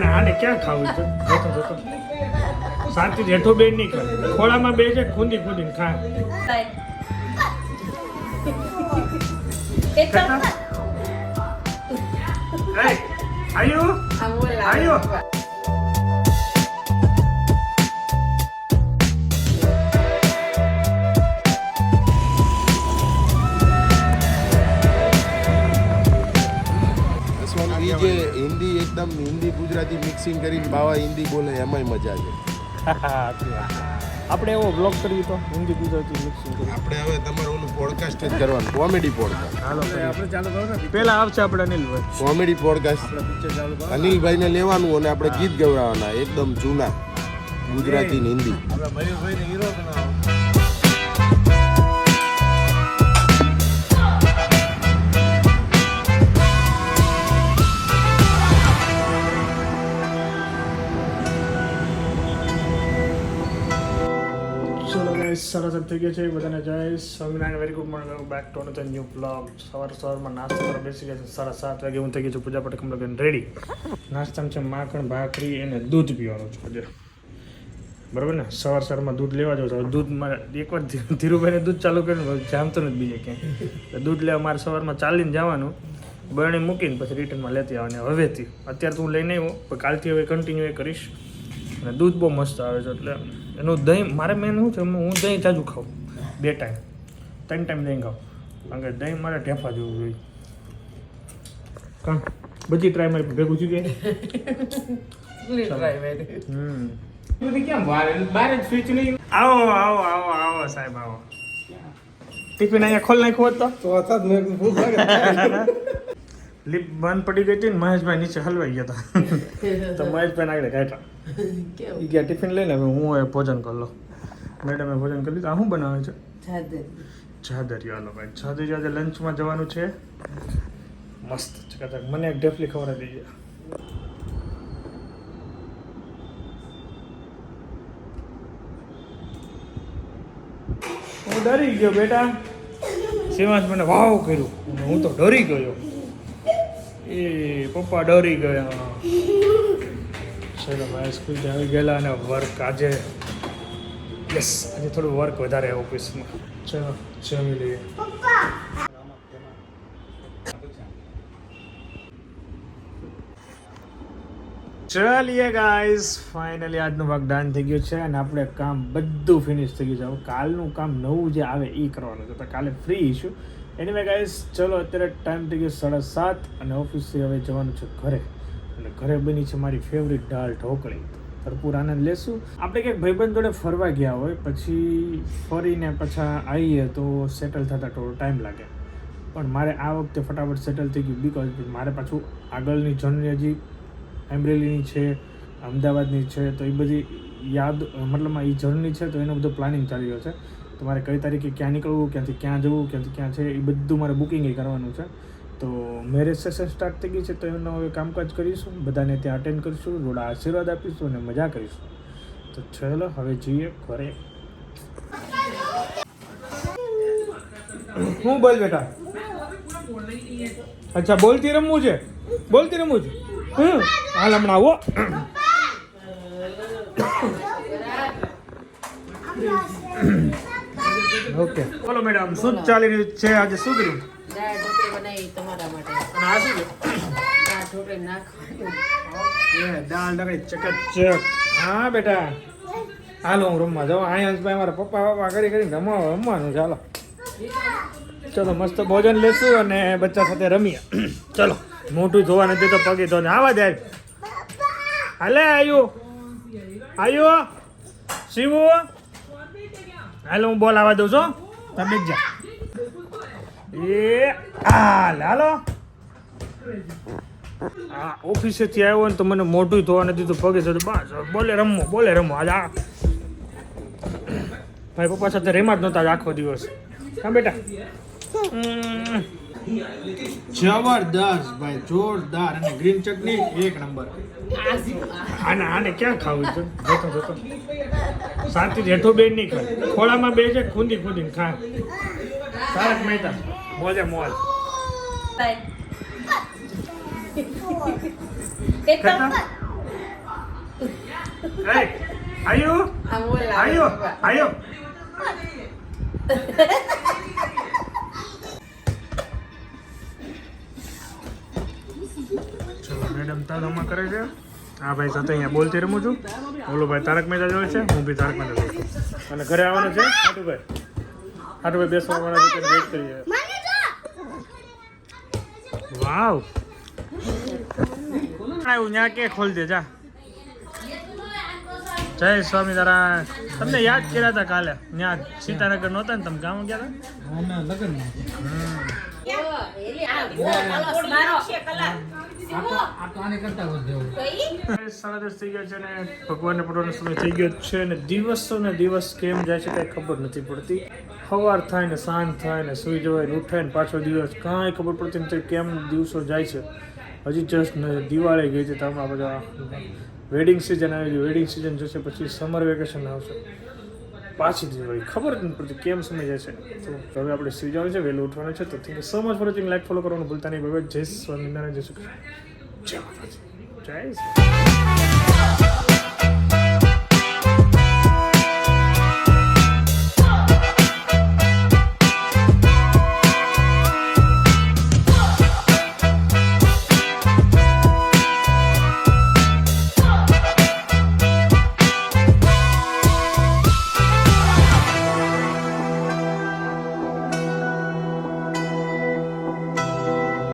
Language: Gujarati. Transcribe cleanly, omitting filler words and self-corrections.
આને ક્યાં ખાવું છે જોતો જોતો શાંતિ જેઠો બેન નહીં ખાય ખોળામાં બે છે ખૂંદી ખૂંદીને ખા આયુ જે હિન્દી એકદમ હિન્દી ગુજરાતી મિક્સિંગ કરીને બાવા હિન્દી બોલે એમાંય મજા છે. આપણે એવો બ્લોગ કરવી તો હિન્દી ગુજરાતી મિક્સિંગ કરી આપણે હવે તમારું ઓલું પોડકાસ્ટ જ કરવાનું કોમેડી પોડકાસ્ટ. હાલો આપણે ચાલુ કરો ને પહેલા આવશે આપણે અનિલભાઈ કોમેડી પોડકાસ્ટ અનિલભાઈને લેવાનું અને આપણે ગીત ગવડાવવાના એકદમ જૂના ગુજરાતી ને હિન્દી. મયુરભાઈને હીરો બનાવો. સરસ થઈ ગયા છે બધાને જય Swaminarayan. Very good morning back to another new blog. સવારમાં નાસ્તો કરવા બેસી ગયા છે 7:30 વાગે. હું થઈ ગઈ છું પૂજા પાઠ કમ્પ્લીટ રેડી. નાસ્તામાં છે માખણ ભાખરી અને દૂધ પીવાનું છે આજે બરાબર ને. સવારમાં દૂધ લેવા જાઉં છું. દૂધ મારે એકવાર ધીરુભાઈને દૂધ ચાલુ કરીને જામતો નથી બીજે ક્યાંય. દૂધ લેવા મારે સવારમાં ચાલીને જવાનું, બરણી મૂકીને પછી રિટર્નમાં લેતી આવવાની. હવેથી અત્યારે તો હું લઈને આવ્યો પણ કાલથી હવે કન્ટિન્યુ એ કરીશ. અને દૂધ બહુ મસ્ત આવે છે એટલે એનું દહીં મારે મેન શું છે, હું દહીં જાજુ ખાઉં 2 ટાઈમ 3 ટાઈમ દહીં ખાઉં કારણ કે દહીં મારે ઢેફા જેવું જોઈએ. કાં બધી ટ્રાય મારી ભેગું છું કે આવો આવો આવો આવો સાહેબ આવો. ટિફિન અહીંયા ખોલ નાખ્યું હોત તો લીપ બંધ પડી ગઈ હતી ને મહેશભાઈ નીચે હલવાઈ ગયા હતા તો મહેશભાઈ આગળ કાઢ્યા એ ગયા ટિફિન લઈને. હવે હું એ ભોજન કરી લો. મેડમે ભોજન કરી લીધું. આ શું બનાવે છે? જાદરી. હાલો ભાઈ જાદરી આજે લંચમાં જવાનું છે. મસ્ત ચકાચક. મને એક ઢેફલી ખવડાવી દઈએ. હું ડરી ગયો બેટા. શિવાંશ મને વાવ કર્યું, હું તો ડરી ગયો. એ પપ્પા ડરી ગયા. ચલો ભાઈ સ્કૂલથી આવી ગયેલા અને વર્ક આજે યસ આજે થોડું વર્ક વધારે ઓફિસમાં. ચલો જમી લઈએ. ચાલીએ ગાઈઝ ફાઇનલી આજનો ભાગ ડન થઈ ગયો છે અને આપણે કામ બધું ફિનિશ થઈ ગયું છે. હવે કાલનું કામ નવું જે આવે એ કરવાનું છે તો કાલે ફ્રી ઇશ્યુ. એનીવે ગાઈઝ ચલો અત્યારે ટાઈમ થઈ ગયો 7:30 અને ઓફિસથી હવે જવાનું છે ઘરે. અને ઘરે બની છે મારી ફેવરિટ દાળ ઢોકળી. ભરપૂર આનંદ લેશું. આપણે ક્યાંક ભાઈબંધ જોડે ફરવા ગયા હોય પછી ફરીને પાછા આવીએ તો સેટલ થતાં થોડો ટાઈમ લાગે. પણ મારે આ વખતે ફટાફટ સેટલ થઈ ગયું બિકોઝ મારે પાછું આગળની જર્ની હજી અમરેલીની છે, અમદાવાદની છે તો એ બધી યાદ મતલબમાં એ જર્ની છે તો એનું બધું પ્લાનિંગ ચાલી રહ્યો છે. તો મારે કઈ તારીખે ક્યાં નીકળવું, ક્યાંથી ક્યાં જવું, ક્યાંથી ક્યાં છે એ બધું મારે બુકિંગ કરવાનું છે. તો મેરેજ સેશન સ્ટાર્ટ થઈ ગઈ છે તો એનું હવે કામકાજ કરીશું. બધાને ત્યાં અટેન્ડ કરીશું, થોડા આશીર્વાદ આપીશું અને મજા કરીશું. તો ચલો હવે જઈએ ઘરે. હું બોલ બેટા. અચ્છા બોલતી રમવું છે, બોલતી રમવું છે. હાલ હમણાં આવો. ઓકે બોલો મેડમ શું ચાલી રહ્યું છે આજે? શું કર્યું? દાળ ઢોકળી બનાવી તમારા માટે. અને આ શું છે? દાળ ઢોકળી નાખવાની. દાળ ઢોકળી ચકચક. હા બેટા હાલો હું રમવા જાઉં. આયંશભાઈ મારા પપ્પા કરી કરીને રમવાનું ચાલો. ચલો મસ્ત ભોજન લેશું અને બચ્ચા સાથે રમીએ. ચલો મોટું ધોવા નથી તો પગે ધોને. આવા દે હાલે. આયુ શિવુ હાલો હું બોલ આવવા દઉં છું. તમે જ જા. એ હાલો હા ઓફિસેથી આવ્યો ને તો મને મોઢું ધોવા નથી તો પગે ધોતો. બસ બોલે રમો આજે. આ ભાઈ પપ્પા સાથે રેમાં જ નહોતા આખો દિવસ. હા બેટા જબરદસ્ત ભાઈ, જોરદાર. અને ગ્રીન ચટણી એક નંબર. આને ક્યાં ખાવું છે જોતો જોતો શાંતિ જેઠો બેન નહીં ખાય ખોળામાં બે છે ખૂંદી ખૂંદીને ખા. તારક મહેતા મોજે મોજ. Hey, આયો આમ બોલાવે. આયો આયો ચલો મેડમ તારામાં કરે છે આ ભાઈ સાથે અહીંયા બોલતી રમું છું ઓલો ભાઈ તારક મહેતા જોવે છે હું બી તારક મહેતા જોઉં છું અને ઘરે આવવાનું છે આટુભાઈ બેસવા વાળા છે વેઇટ કરીએ વાવ આવ્યું ત્યાં કે ખોલ દે જા જય સ્વામિનારાયણ તમને યાદ કર્યા હતા કાલે ત્યાં સીતાનગર નહોતા ને તમે ગામ ગયા હતા 10:30 થઈ ગયા છે ને ભગવાનને પડવાનો સમય થઈ ગયો છે ને દિવસો ને દિવસ કેમ જાય છે કઈ ખબર નથી પડતી સવાર થાય ને સાંજ થાય ને સુઈ જવાય ને ઉઠાય ને પાછો દિવસ કાંઈ ખબર પડતી નથી કેમ દિવસો જાય છે હજી જસ્ટ દિવાળી ગઈ છે તો હમણાં બધા વેડિંગ સિઝન આવી ગયું વેડિંગ સિઝન જશે પછી સમર વેકેશન આવશે પાછી દિવાળી ખબર જ નથી પડતી કેમ સમય જાય છે તો હવે આપણે સુઈ જવાનું છે વહેલું ઉઠવાનું છે તો thank you so much for watching like follow કરવાનું ભૂલતા નહીં બાબા જય સ્વામિનારાયણ જય શ્રી કૃષ્ણ જય માતાજી જય શ્રી